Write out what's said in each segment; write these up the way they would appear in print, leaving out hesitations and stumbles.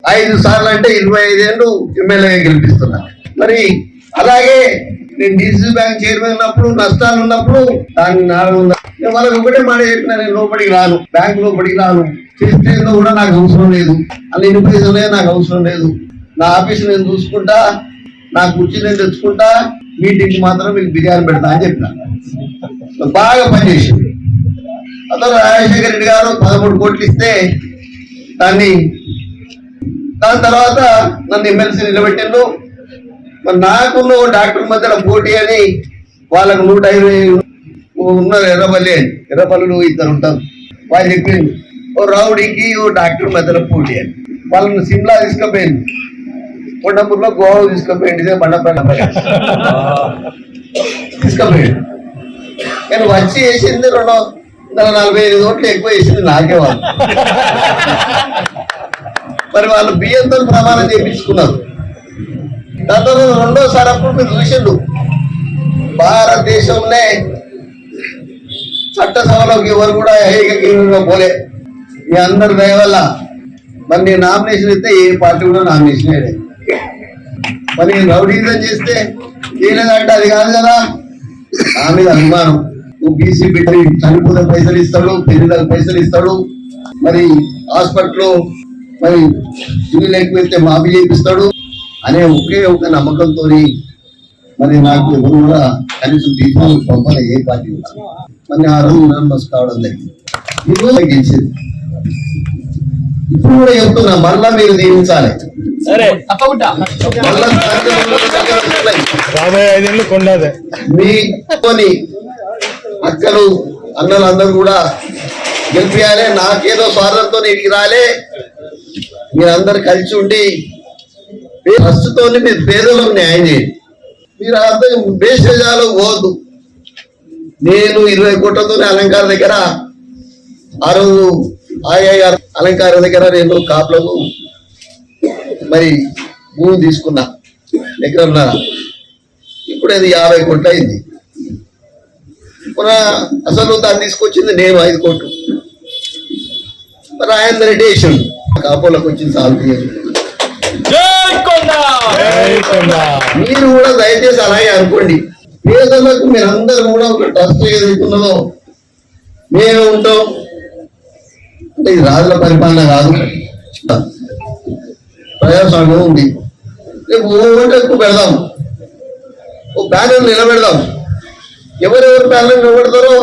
5 సార్లు అంటే 25 ఏళ్ళు ఎమ్మెల్యేగా గెలిపిస్తున్నా. మరి అలాగే నేను డిసిసి బ్యాంక్ చైర్మన్ ఉన్నప్పుడు నష్టాలు ఉన్నప్పుడు దాన్ని నేను వాళ్ళకి ఒకటే మాట చెప్పిన, నేను లోపలికి రాను, బ్యాంక్ లోపలికి రాను, చేస్తే కూడా నాకు అవసరం లేదు, అన్ని ఇన్ఫ్లేషన్లే నాకు అవసరం లేదు, నా ఆఫీస్ నేను చూసుకుంటా, నా కుర్చీ నేను తెచ్చుకుంటా, మీటింగ్ మాత్రం మీకు బిర్యానీ పెడతా అని చెప్పిన. బాగా పనిచేసింది. అతను రాజశేఖర రెడ్డి గారు 13 కోట్లు ఇస్తే దాని తర్వాత నన్ను ఎమ్మెల్సీ నిలబెట్టిండు. మరి నాకున్న డాక్టర్ మధ్యలో పోటీ అని వాళ్ళకు 150 ఉన్నారు. ఎర్రపల్లిలో 2 ఉంటారు. వాళ్ళు చెప్పింది ఓ రౌడీకి ఓ డాక్టర్ మధ్యలో పోటీ అని. వాళ్ళని సిమ్లా తీసుకుపోయింది, కొండపూర్లో గోవా తీసుకుపోయింది, ఇదే బండపల్లి తీసుకుపోయింది. కానీ వచ్చి వేసింది 245 కోట్లు ఎక్కువ వేసింది నాకే. వాళ్ళు మరి వాళ్ళు బియ్యంతో ప్రమాణం చేయించుకున్నారు. దాంతో రెండోసారి అప్పుడు మీరు చూసిండు, భారతదేశంలో చట్టసభలోకి ఎవరు కూడా ఏకగ్రీవంగా పోలే. మీ అందరి దయ వల్ల మరి నేను నామినేషన్ ఇస్తే ఏ పార్టీ కూడా నామినేషన్ వేయలేదు. మరి నేను రౌడీజం చేస్తే ఏలేదంటే అది కాదు కదా, నా మీద అభిమానం. నువ్వు బీసీ బిడ్డ చనిపోతే పైసలు ఇస్తాడు, పెళ్లిలకు పైసలు ఇస్తాడు, మరి హాస్పిటల్లో మరి ఇల్లు లేకపోతే మాఫీ చేపిస్తాడు అనే ఒకే ఒక నమ్మకంతో మరి నాకు ఎవరు కూడా కనీసం దీపాలు పంపలే ఏ పార్టీ. మరి ఆ రోజు మెంబర్స్ కావడం జరిగింది. ఈ రోజు గెలిచింది. ఇప్పుడు కూడా చెప్తున్నా, మళ్ళా మీరు దీవించాలి. మీతోని అక్కలు అన్నలు అందరూ కూడా గెలిపియాలి. నాకేదో స్వార్థంతో ఇంటికి రాలే, మీరందరు కలిసి ఉండి ప్రస్తుతో మీరు పేదలకు న్యాయం చేయండి. మీరు అర్థం బేషజాలు పోవద్దు. నేను 20 కోట్లతో అలంకార దగ్గర ఆ రోజు అలంకార దగ్గర నేను కాపులకు మరి భూమి తీసుకున్నా, ఎకరంన్నర. ఇప్పుడు అది 50 కోట్లు అయింది. అసలు దాన్ని తీసుకొచ్చింది నేను 5 కోట్లు. మరి ఆయన రెడ్డి వేసాడు, కాపులకు వచ్చింది సాల్వ్ చేయాలి. మీరు కూడా దయచేసి అలాగే అనుకోండి. పేదలకు మీరందరూ కూడా ఒక ట్రస్ట్ ఏదైతున్నదో మేమే ఉంటాం. అంటే ఇది రాజుల పరిపాలన కాదు, ప్రజాస్వామ్యం ఉంది. రేపు ఓటు ఎక్కువ పెడదాం, ఓ ప్యానెల్ నిలబెడదాం. ఎవరెవరు ప్యానెల్ నిలబెడతారో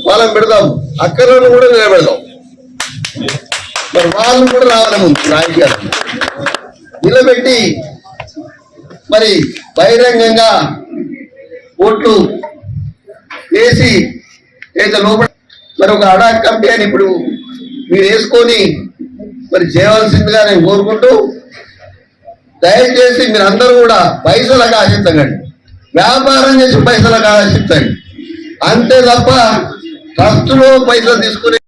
వాళ్ళని పెడదాం, అక్కలను కూడా నిలబెడదాం. మరి వాళ్ళు కూడా రావాలి ముందు రాజకీయాలు నిలబెట్టి మరి బహిరంగంగా ఓట్లు వేసి అయితే లోపల మరి ఒక అడాక్ కమిటీ అని ఇప్పుడు మీరు వేసుకొని మరి చేయవలసిందిగా నేను కోరుకుంటూ, దయచేసి మీరు అందరూ కూడా పైసలకు ఆశించకండి, వ్యాపారం చేసి పైసలకు ఆశించండి అంతే తప్ప ట్రస్టులో పైసలు తీసుకుని